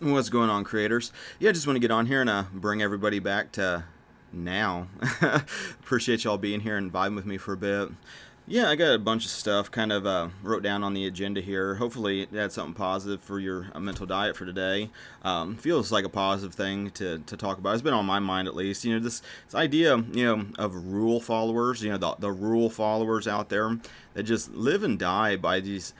What's going on, creators? Yeah, I just want to get on here and bring everybody back to now. Appreciate y'all being here and vibing with me for a bit. Yeah, I got a bunch of stuff kind of wrote down on the agenda here. Hopefully, it had something positive for your mental diet for today. Feels like a positive thing to talk about. It's been on my mind at least. This idea, of rule followers. The rule followers out there that just live and die by these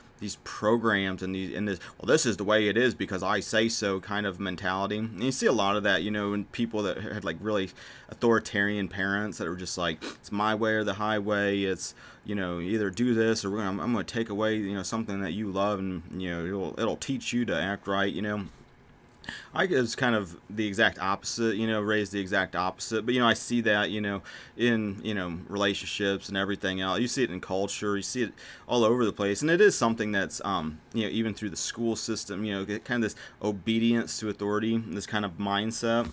programs and this, well, this is the way it is because I say so kind of mentality. And you see a lot of that, in people that had like really authoritarian parents that are just like, it's my way or the highway. It's, either do this or I'm going to take away, something that you love, and it'll teach you to act right. I was kind of the exact opposite, raised the exact opposite. But, I see that, in, relationships and everything else. You see it in culture, you see it all over the place. And it is something that's, even through the school system, kind of this obedience to authority, this kind of mindset,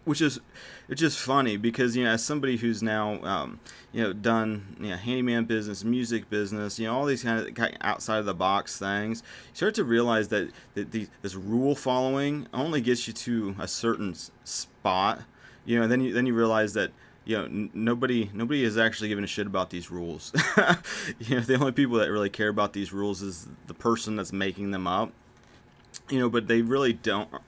which is it's just funny because as somebody who's now done handyman business, music business, all these kind of outside of the box things, you start to realize that this rule following only gets you to a certain spot, and then you realize that nobody is actually giving a shit about these rules. The only people that really care about these rules is the person that's making them up, but they really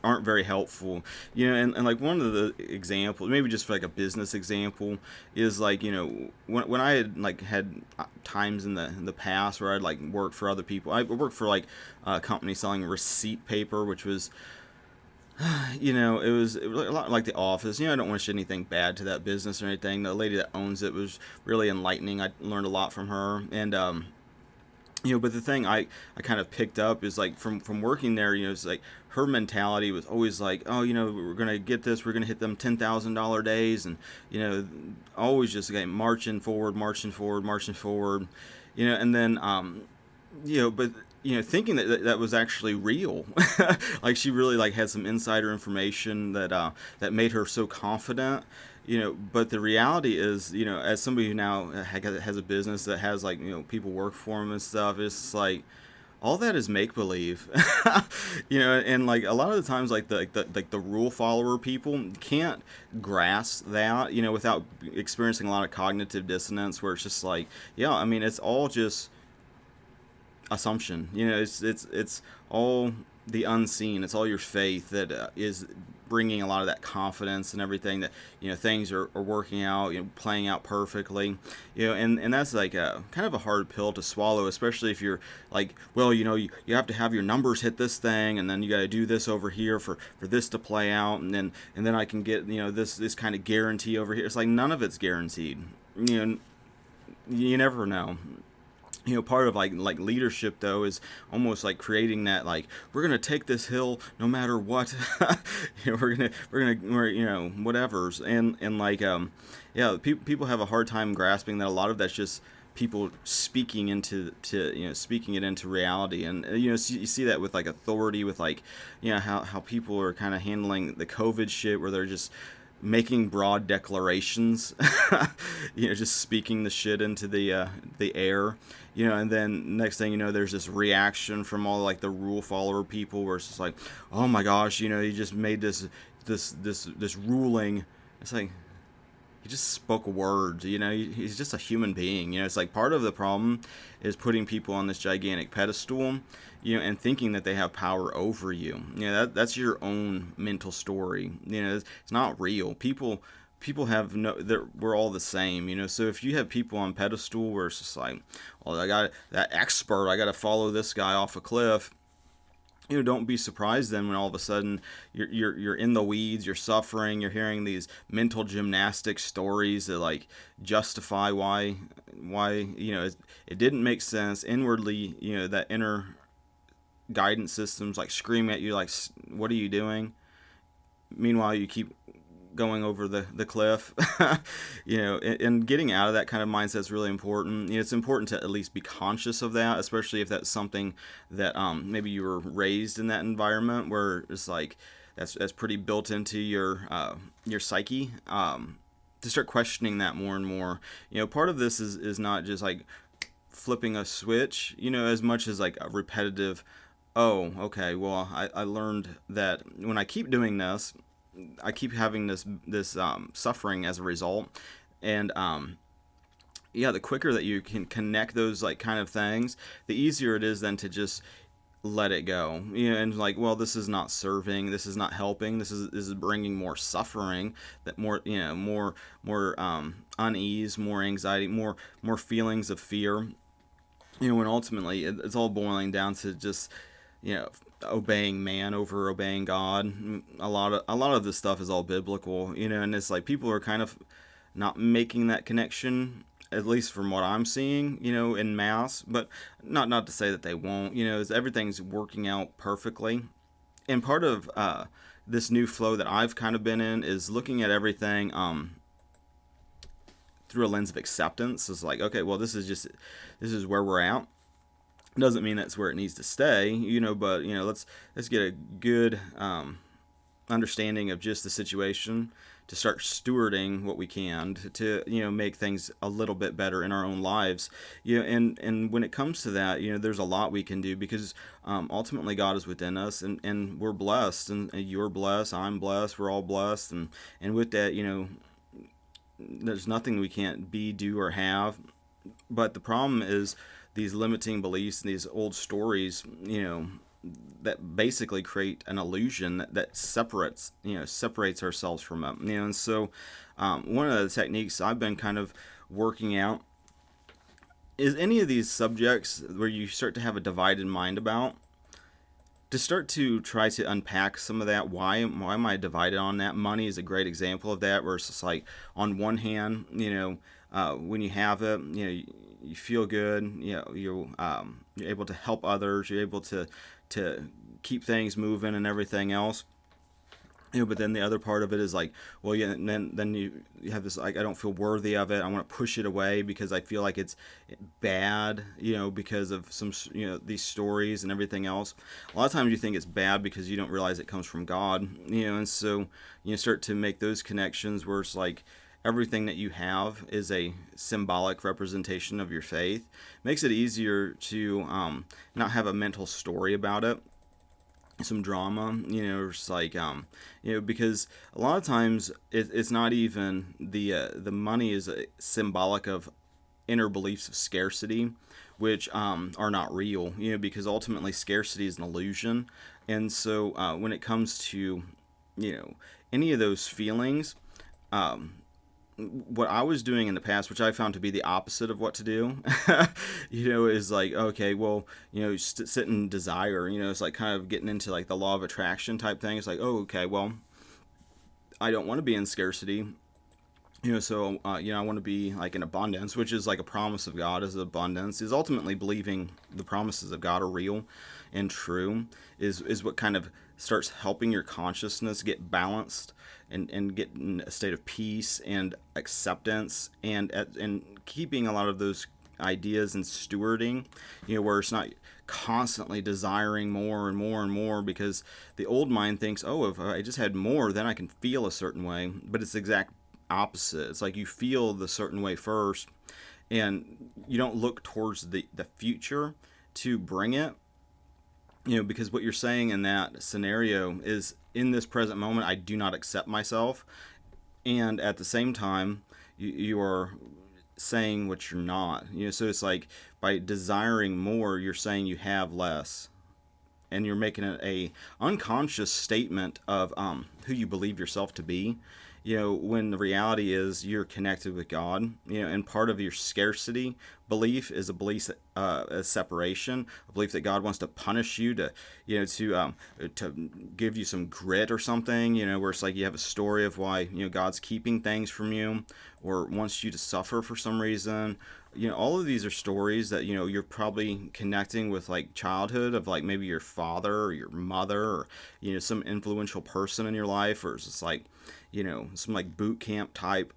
aren't very helpful. And like one of the examples, maybe just for like a business example, is like, when I had times in the past where I'd like worked for other people. I worked for like a company selling receipt paper, which was, it was a lot like The Office. I don't wish anything bad to that business or anything. The lady that owns it was really enlightening. I learned a lot from her. And but the thing I kind of picked up is like from working there, it's like her mentality was always like, oh, we're gonna get this, we're gonna hit them $10,000 days, and always just like marching forward, and then but thinking that was actually real. Like she really like had some insider information that made her so confident. But the reality is, as somebody who now has a business that has like, people work for them and stuff, it's like all that is make believe. And like a lot of the times, like the rule follower people can't grasp that, without experiencing a lot of cognitive dissonance, where it's just like, yeah, I mean, it's all just assumption. It's all the unseen. It's all your faith that is bringing a lot of that confidence and everything, that things are working out, playing out perfectly, and that's like a kind of a hard pill to swallow, especially if you're like, well, you have to have your numbers hit this thing, and then you got to do this over here for this to play out, and then I can get this kind of guarantee over here. It's like none of it's guaranteed. You never know. Part of like leadership though is almost like creating that, like, we're gonna take this hill no matter what. We're whatever's, and like people have a hard time grasping that a lot of that's just people speaking speaking it into reality. And you see that with like authority, with like how people are kind of handling the COVID shit, where they're just making broad declarations, just speaking the shit into the air, and then next thing you know, there's this reaction from all like the rule follower people, where it's just like, oh my gosh, he just made this ruling. It's like, he just spoke words. He's just a human being. It's like part of the problem is putting people on this gigantic pedestal, and thinking that they have power over you. That's your own mental story. It's not real. People have we're all the same. So if you have people on pedestal where it's just like, well, I got that expert, I got to follow this guy off a cliff. Don't be surprised then when all of a sudden you're in the weeds, you're suffering, you're hearing these mental gymnastics stories that like justify why it didn't make sense inwardly. That inner guidance system's like screaming at you, like, what are you doing? Meanwhile, you keep going over the cliff. And getting out of that kind of mindset is really important. It's important to at least be conscious of that, especially if that's something that maybe you were raised in that environment where it's like that's pretty built into your psyche. To start questioning that more and more. Part of this is not just like flipping a switch, as much as like a repetitive Oh, okay. Well, I learned that when I keep doing this, I keep having this suffering as a result, and yeah, the quicker that you can connect those like kind of things, the easier it is then to just let it go. And like, well, this is not serving, this is not helping, this is bringing more suffering, that more, more unease, more anxiety, more feelings of fear. When ultimately it's all boiling down to just, you know obeying man over obeying God. A lot of this stuff is all biblical, and it's like people are kind of not making that connection, at least from what I'm seeing, in mass. But not to say that they won't. Everything's working out perfectly. And part of this new flow that I've kind of been in is looking at everything through a lens of acceptance. It's like, okay, well, this is where we're at. Doesn't mean that's where it needs to stay, but let's get a good understanding of just the situation to start stewarding what we can to make things a little bit better in our own lives. And when it comes to that, there's a lot we can do, because ultimately God is within us, and we're blessed, and you're blessed, I'm blessed, we're all blessed, and with that, there's nothing we can't be, do, or have. But the problem is these limiting beliefs and these old stories, that basically create an illusion that separates ourselves from it. And so one of the techniques I've been kind of working out is any of these subjects where you start to have a divided mind about, to start to try to unpack some of that. Why am I divided on that? Money is a great example of that, where it's just like, on one hand, when you have it, you feel good, you're able to help others, you're able to keep things moving and everything else. But then the other part of it is like, well, yeah, and then you have this, like, I don't feel worthy of it. I want to push it away because I feel like it's bad, because of some, these stories and everything else. A lot of times you think it's bad because you don't realize it comes from God, and so you start to make those connections where it's like, everything that you have is a symbolic representation of your faith. Makes it easier to not have a mental story about it, some drama, it's like, because a lot of times it's not even the money is symbolic of inner beliefs of scarcity, which are not real, because ultimately scarcity is an illusion. And so when it comes to, any of those feelings, what I was doing in the past, which I found to be the opposite of what to do, is like, okay, well, sit in desire, it's like kind of getting into like the law of attraction type thing. It's like, oh, okay, well, I don't want to be in scarcity, so, I want to be like in abundance, which is like a promise of God. Is abundance, is ultimately believing the promises of God are real and true, is what kind of starts helping your consciousness get balanced and get in a state of peace and acceptance, and keeping a lot of those ideas and stewarding, where it's not constantly desiring more and more and more, because the old mind thinks, oh, if I just had more, then I can feel a certain way. But it's the exact opposite. It's like you feel the certain way first, and you don't look towards the future to bring it, because what you're saying in that scenario is, in this present moment, I do not accept myself. And at the same time, you are saying what you're not. So it's like, by desiring more, you're saying you have less. And you're making a unconscious statement of who you believe yourself to be, when the reality is you're connected with God, and part of your scarcity belief is a belief that, a separation, a belief that God wants to punish you, to give you some grit or something, where it's like you have a story of why, God's keeping things from you, or wants you to suffer for some reason. All of these are stories that, you're probably connecting with, like, childhood, of like maybe your father or your mother, or, some influential person in your life, or it's just like, some like boot camp type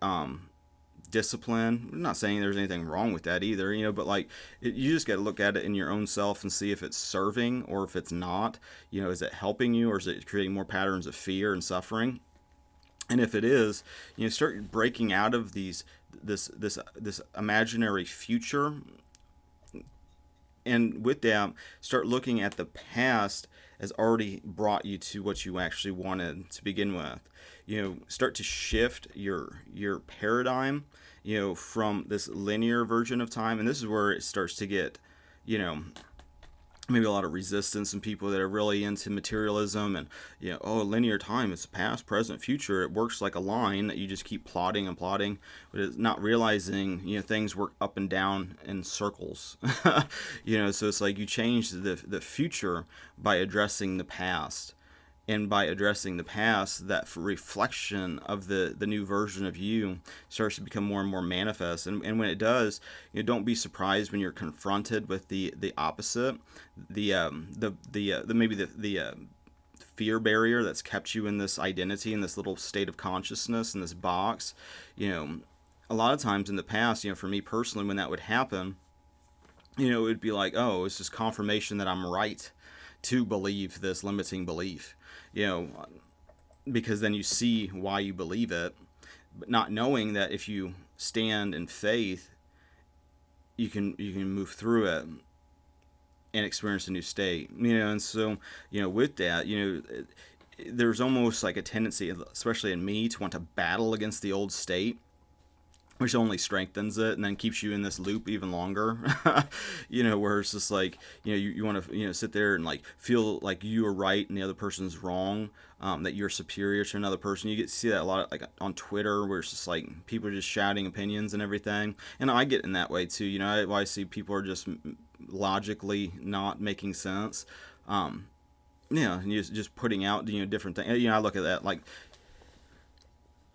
discipline. I'm not saying there's anything wrong with that either, but like, you just got to look at it in your own self and see if it's serving or if it's not. Is it helping you, or is it creating more patterns of fear and suffering? And if it is, start breaking out of this imaginary future And with that, start looking at the past as already brought you to what you actually wanted to begin with. Start to shift your paradigm, from this linear version of time. And this is where it starts to get, you know, maybe a lot of resistance and people that are really into materialism and, linear time, it's past, present, future. It works like a line that you just keep plotting and plotting, but it's not realizing, things work up and down in circles. So it's like you change the future by addressing the past. And by addressing the past, that reflection of the new version of you starts to become more and more manifest. And when it does, don't be surprised when you're confronted with the opposite, the fear barrier that's kept you in this identity, in this little state of consciousness, in this box. A lot of times in the past, for me personally, when that would happen, it would be like, oh, it's just confirmation that I'm right to believe this limiting belief, because then you see why you believe it, but not knowing that if you stand in faith, you can move through it and experience a new state, and so, with that, there's almost like a tendency, especially in me, to want to battle against the old state, which only strengthens it and then keeps you in this loop even longer. Where it's just like, you want to, sit there and like feel like you are right and the other person's wrong, that you're superior to another person. You get to see that a lot, like on Twitter, where it's just like people are just shouting opinions and everything. And I get in that way too. I see people are just logically not making sense. And just putting out, different things. I look at that like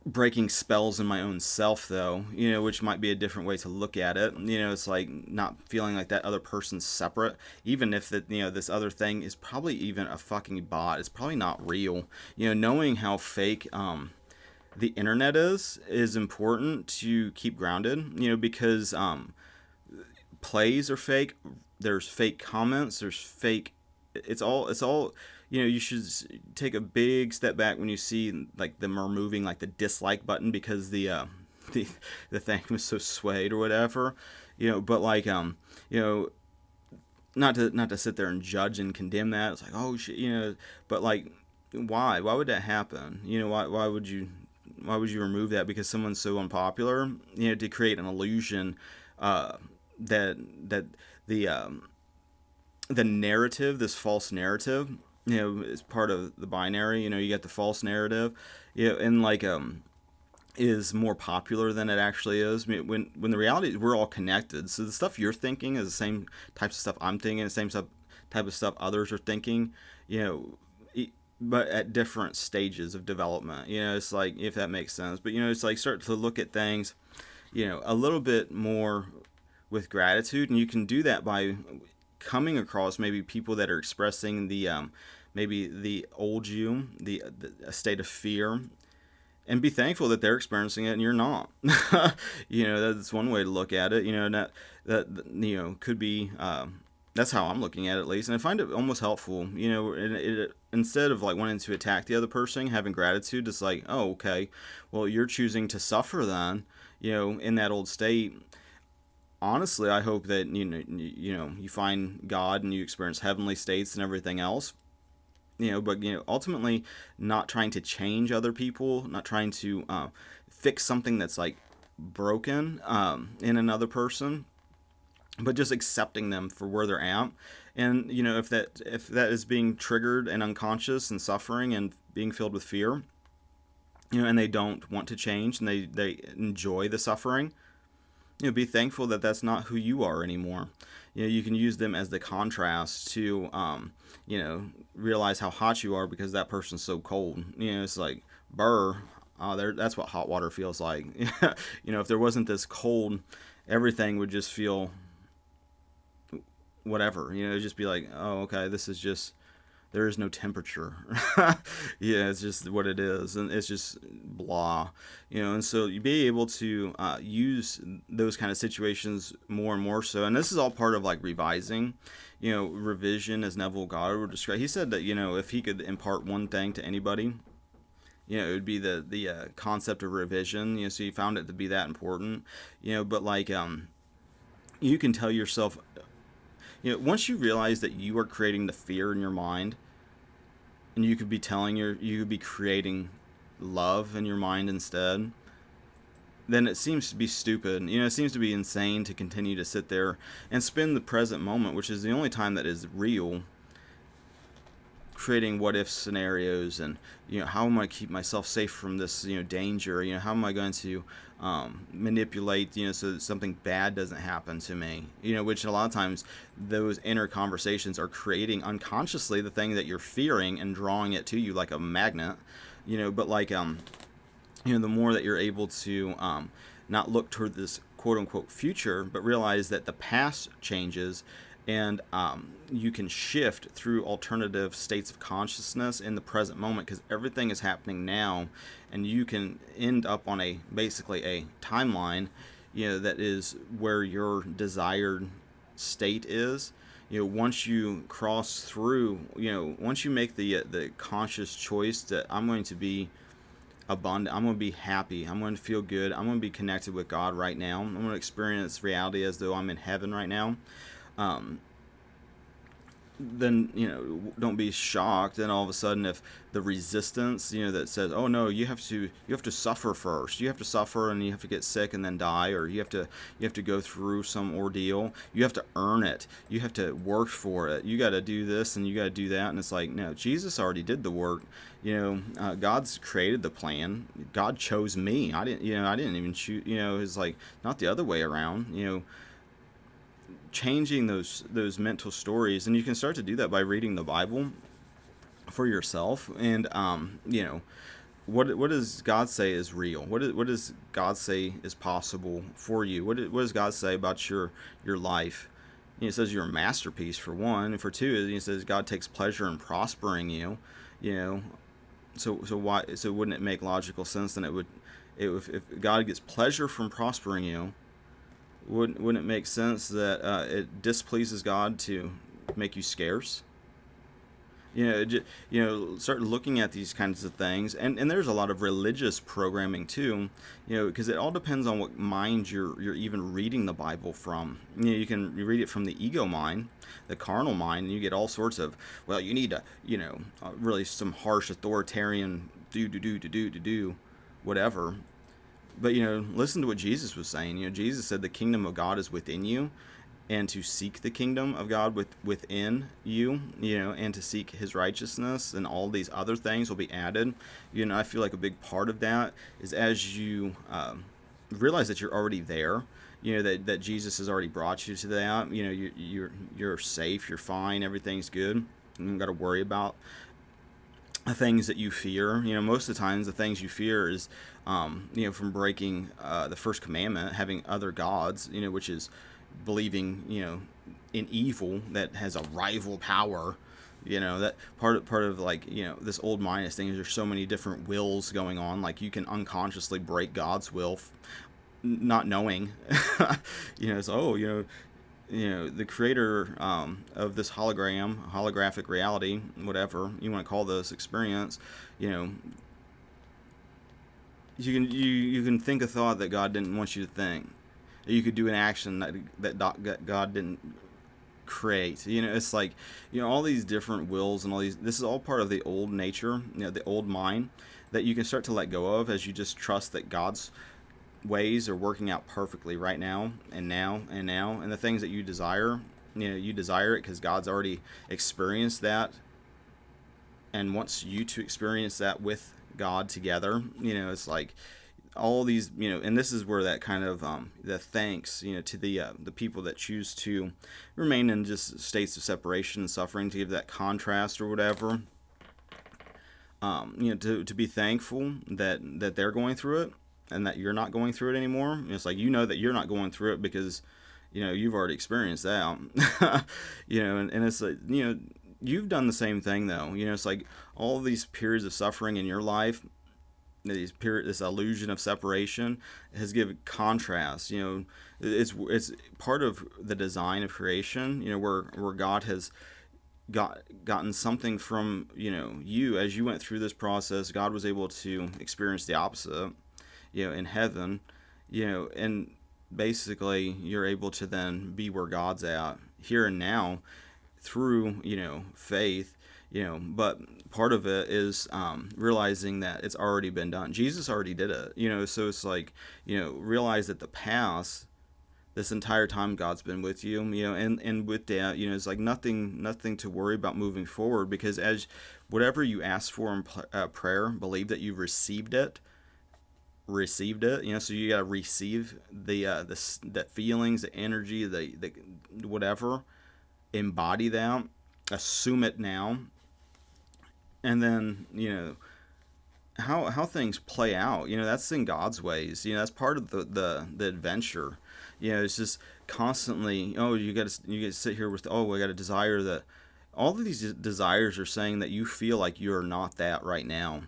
breaking spells in my own self, though, which might be a different way to look at it. It's like not feeling like that other person's separate, even if that, this other thing is probably even a fucking bot. It's probably not real. Knowing how fake the internet is important to keep grounded, because plays are fake. There's fake comments. There's fake. It's all. You should take a big step back when you see like them removing like the dislike button because the thing was so swayed or whatever. But like not to sit there and judge and condemn that. It's like, oh shit, but like why would that happen? Why would you remove that because someone's so unpopular? To create an illusion that the narrative, this false narrative, is part of the binary. You get the false narrative, and like is more popular than it actually is. I mean, when the reality is we're all connected. So the stuff you're thinking is the same types of stuff I'm thinking, the same type of stuff others are thinking. But at different stages of development. It's like, if that makes sense. But it's like start to look at things, a little bit more with gratitude, and you can do that by coming across maybe people that are expressing the maybe the old you, the state of fear, and be thankful that they're experiencing it and you're not. That's one way to look at it. And that could be that's how I'm looking at it, at least, and I find it almost helpful. Instead of like wanting to attack the other person, having gratitude, it's like, oh, okay, well, you're choosing to suffer then, in that old state. Honestly, I hope that you find God and you experience heavenly states and everything else. But ultimately, not trying to change other people, not trying to fix something that's like broken in another person, but just accepting them for where they're at. And if that is being triggered and unconscious and suffering and being filled with fear, and they don't want to change and they enjoy the suffering. Be thankful that that's not who you are anymore. You can use them as the contrast to, realize how hot you are because that person's so cold. It's like, burr, that's what hot water feels like. If there wasn't this cold, everything would just feel whatever. It'd just be like, oh, okay, this is just, there is no temperature. It's just what it is, and it's just blah, and so you be able to use those kind of situations more and more so. And this is all part of like revising, revision, as Neville Goddard would describe. He said that if he could impart one thing to anybody, it would be the concept of revision. So he found it to be that important. But like you can tell yourself, Once you realize that you are creating the fear in your mind, and you could be you could be creating love in your mind instead, then it seems to be stupid. It seems to be insane to continue to sit there and spend the present moment, which is the only time that is real, creating what if scenarios, and how am I going to keep myself safe from this danger, how am I going to manipulate so that something bad doesn't happen to me, which a lot of times those inner conversations are creating unconsciously the thing that you're fearing and drawing it to you like a magnet. But like the more that you're able to not look toward this quote unquote future, but realize that the past changes, and you can shift through alternative states of consciousness in the present moment, because everything is happening now, and you can end up on basically a timeline, that is where your desired state is. Once you cross through, once you make the conscious choice that I'm going to be abundant, I'm going to be happy, I'm going to feel good, I'm going to be connected with God right now, I'm going to experience reality as though I'm in heaven right now, then don't be shocked. And all of a sudden, if the resistance that says, oh no, you have to suffer first, you have to suffer and you have to get sick and then die, or you have to go through some ordeal, you have to earn it, you have to work for it, you got to do this and you got to do that, and it's like, no, Jesus already did the work. God's created the plan. God chose me. I didn't even choose. It's like not the other way around. Changing those mental stories, and you can start to do that by reading the Bible for yourself. And what does God say is real? What does God say is possible for you? What does God say about your life? It says you're a masterpiece, for one, and for two, it says God takes pleasure in prospering you. So wouldn't it make logical sense then if God gets pleasure from prospering you, wouldn't it make sense that it displeases God to make you scarce? Start looking at these kinds of things, and there's a lot of religious programming too, because it all depends on what mind you're even reading the Bible from. You can read it from the ego mind, the carnal mind, and you get all sorts of, well, you need to, really some harsh authoritarian do whatever. But listen to what Jesus was saying. Jesus said the kingdom of God is within you, and to seek the kingdom of God within you, and to seek his righteousness, and all these other things will be added. I feel like a big part of that is as you realize that you're already there, that Jesus has already brought you to that. You're safe, you're fine, everything's good. You don't got to worry about the things that you fear. Most of the times the things you fear is from breaking the first commandment, having other gods, which is believing in evil that has a rival power. That part of like this old mindness thing is there's so many different wills going on. Like you can unconsciously break God's will, not knowing. So the creator of this holographic reality, whatever you want to call this experience, you can think a thought that God didn't want you to think. You could do an action that God didn't create. It's like all these different wills and all these. This is all part of the old nature, the old mind, that you can start to let go of as you just trust that God's ways are working out perfectly right now and now and now, and the things that you desire, you desire it because God's already experienced that and wants you to experience that with God together. It's like all these, and this is where that kind of the thanks, to the people that choose to remain in just states of separation and suffering, to give that contrast or whatever, to be thankful that they're going through it and that you're not going through it anymore. It's like that you're not going through it because you've already experienced that. And it's like you've done the same thing though. It's like all these periods of suffering in your life, this illusion of separation has given contrast. It's part of the design of creation. Where God has gotten something from you as you went through this process. God was able to experience the opposite. In heaven, and basically you're able to then be where God's at, here and now through, faith, but part of it is realizing that it's already been done. Jesus already did it, so it's like, realize that the past, this entire time God's been with you, and with that, it's like nothing to worry about moving forward, because as whatever you ask for in prayer, believe that you've received it, so you got to receive the feelings, the energy, the whatever, embody that, assume it now, and then how things play out, that's in God's ways, that's part of the adventure. It's just constantly, oh, you got to sit here with, oh, I got a desire that, all of these desires are saying that you feel like you're not that right now.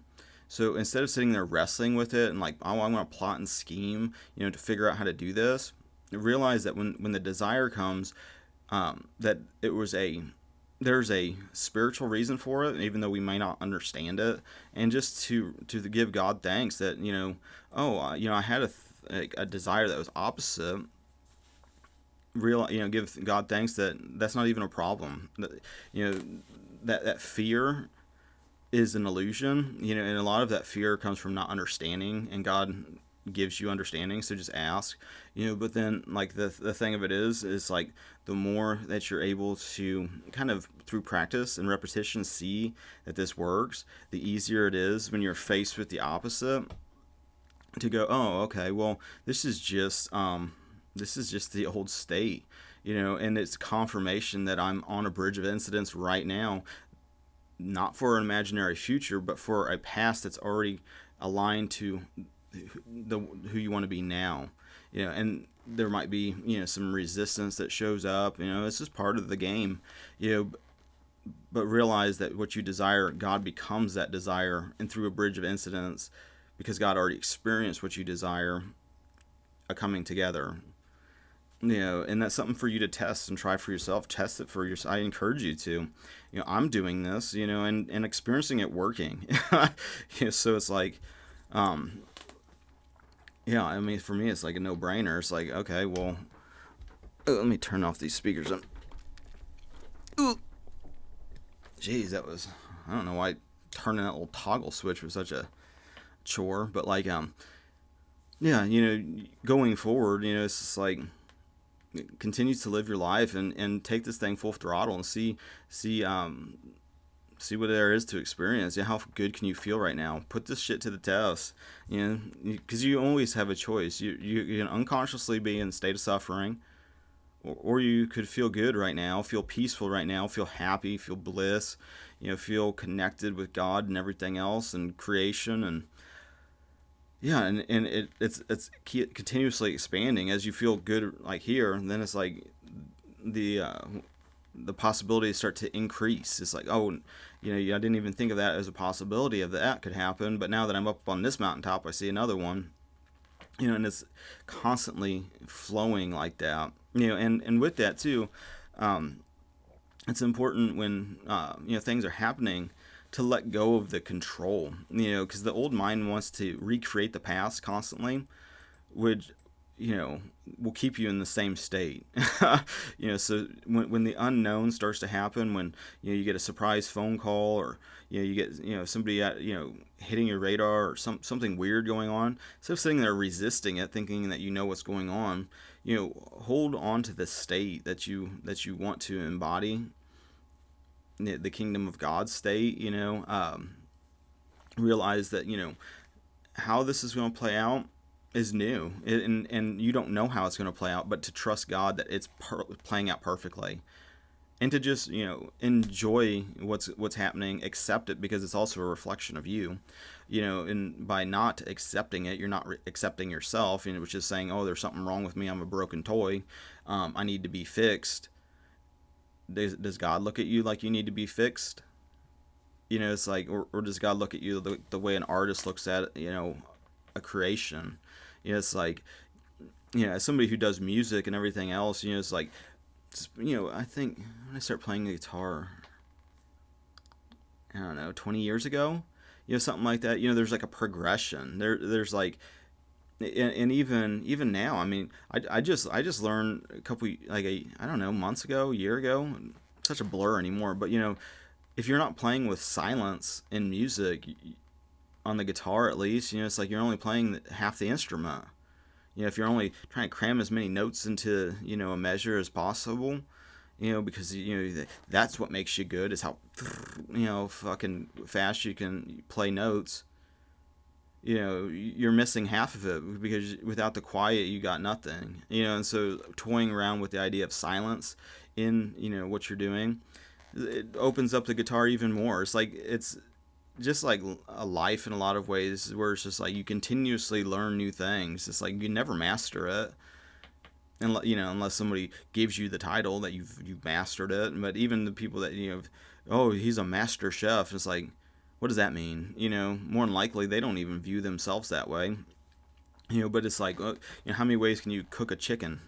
So instead of sitting there wrestling with it and like, oh, I'm going to plot and scheme, to figure out how to do this, realize that when the desire comes, that there's a spiritual reason for it, even though we may not understand it, and just to give God thanks that, I had a desire that was opposite. Give God thanks that that's not even a problem. That fear is an illusion, and a lot of that fear comes from not understanding, and God gives you understanding, so just ask, but then like the thing of it is like the more that you're able to kind of through practice and repetition see that this works, the easier it is when you're faced with the opposite to go, oh, okay, well, this is just the old state, and it's confirmation that I'm on a bridge of incidents right now, not for an imaginary future, but for a past that's already aligned to who you want to be now. And there might be, some resistance that shows up, it's just part of the game, but realize that what you desire, God becomes that desire, and through a bridge of incidents, because God already experienced what you desire, a coming together. And that's something for you to test and try for yourself. Test it for yourself. I encourage you to. I'm doing this, and experiencing it working. So it's like, yeah, I mean, for me, it's like a no-brainer. It's like, okay, well, let me turn off these speakers. Ooh. Jeez, that was, I don't know why turning that little toggle switch was such a chore, but like, yeah, going forward, it's just like, continue to live your life and take this thing full throttle and see what there is to experience. How good can you feel right now? Put this shit to the test, because you always have a choice. You can unconsciously be in a state of suffering, or you could feel good right now, feel peaceful right now, feel happy, feel bliss, feel connected with God and everything else and creation, and yeah, and it's continuously expanding as you feel good, like here, and then it's like the possibilities start to increase. It's like, oh, I didn't even think of that as a possibility of that could happen, but now that I'm up on this mountaintop, I see another one, and it's constantly flowing like that, and with that too, it's important when things are happening to let go of the control, because the old mind wants to recreate the past constantly, which, will keep you in the same state. So when the unknown starts to happen, when, you get a surprise phone call, or, you get, somebody hitting your radar, or something weird going on, instead of sitting there resisting it, thinking that what's going on, hold on to the state that you want to embody, the kingdom of God state, realize that, how this is going to play out is new, and you don't know how it's going to play out, but to trust God that it's playing out perfectly, and to just, enjoy what's happening, accept it, because it's also a reflection of you, and by not accepting it, you're not accepting yourself, which is saying, oh, there's something wrong with me, I'm a broken toy, I need to be fixed. Does God look at you like you need to be fixed? It's like, or does God look at you the way an artist looks at, a creation? It's like, as somebody who does music and everything else, it's like, I think when I started playing the guitar, I don't know, 20 years ago, something like that, there's like a progression. There's like, and even now, I mean, I just learned a couple, like, I don't know, months ago, a year ago, such a blur anymore. But if you're not playing with silence in music, on the guitar at least, it's like you're only playing half the instrument. If you're only trying to cram as many notes into a measure as possible, because that's what makes you good, is how fucking fast you can play notes. You're missing half of it, because without the quiet you got nothing. And so toying around with the idea of silence in what you're doing, it opens up the guitar even more. It's just like a life in a lot of ways, where it's just like you continuously learn new things. It's like you never master it, and unless somebody gives you the title that you've mastered it. But even the people that oh, he's a master chef, it's like, what does that mean? More than likely they don't even view themselves that way. But it's like, how many ways can you cook a chicken?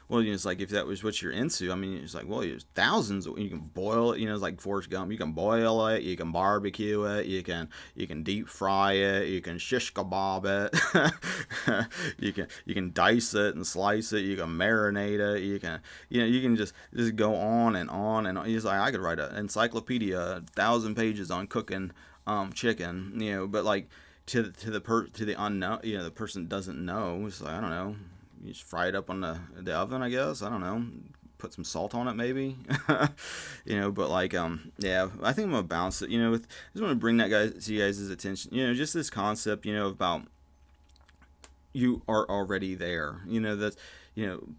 Well, it's like, if that was what you're into, I mean, it's like, well, there's thousands. You can boil it. It's like Forrest Gump. You can boil it. You can barbecue it. You can deep fry it. You can shish kebab it. you can dice it and slice it. You can marinate it. You can just go on and on and on. It's like, I could write an encyclopedia, 1,000 pages on cooking chicken. But like, to the unknown, the person doesn't know. It's like, I don't know. You just fry it up on the oven, I guess. I don't know. Put some salt on it, maybe. But like, yeah, I think I'm gonna balance it. I just want to bring that to you guys' attention. Just this concept, about you are already there. That's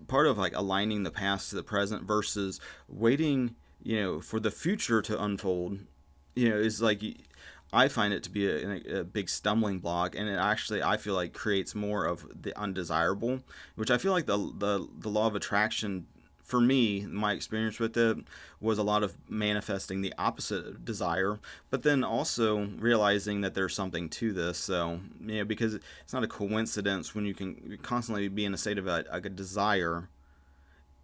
part of like aligning the past to the present versus waiting, for the future to unfold. Is like, I find it to be a big stumbling block, and it actually, I feel like, creates more of the undesirable, which I feel like the law of attraction, for me, my experience with it was a lot of manifesting the opposite of desire, but then also realizing that there's something to this. So, because it's not a coincidence when you can constantly be in a state of a desire,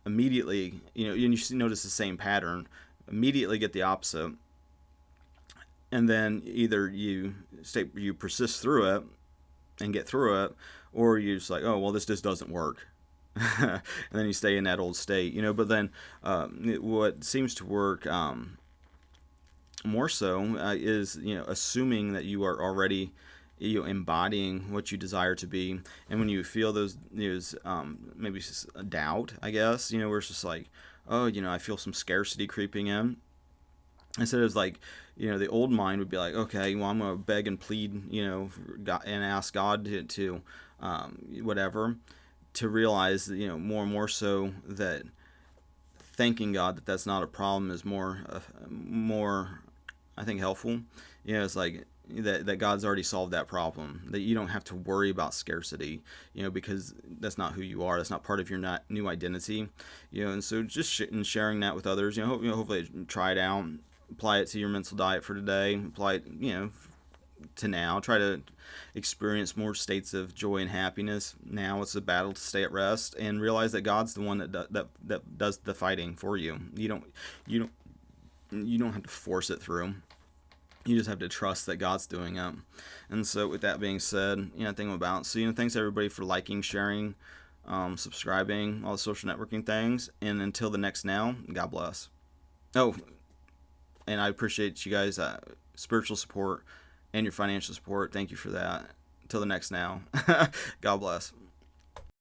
immediately, and you notice the same pattern, immediately get the opposite, and then either you persist through it and get through it, or you just like, oh well, this just doesn't work, and then you stay in that old state. But then what seems to work more so is assuming that you are already embodying what you desire to be. And when you feel those maybe just a doubt, I guess, where it's just like, oh, I feel some scarcity creeping in. Instead of like, the old mind would be like, okay, well, I'm going to beg and plead, God, and ask God to whatever, to realize, more and more so, that thanking God that that's not a problem is more, I think, helpful. It's like that God's already solved that problem, that you don't have to worry about scarcity, because that's not who you are. That's not part of your new identity, and so just sharing that with others, hopefully try it out, apply it to your mental diet for today, apply it, to now. Try to experience more states of joy and happiness. Now it's a battle to stay at rest, and realize that God's the one that does the fighting for you. You don't have to force it through. You just have to trust that God's doing it. And so, with that being said, I think I'm about. So, thanks everybody for liking, sharing, subscribing, all the social networking things. And until the next now, God bless. Oh, and I appreciate you guys' spiritual support and your financial support. Thank you for that. Until the next now, God bless.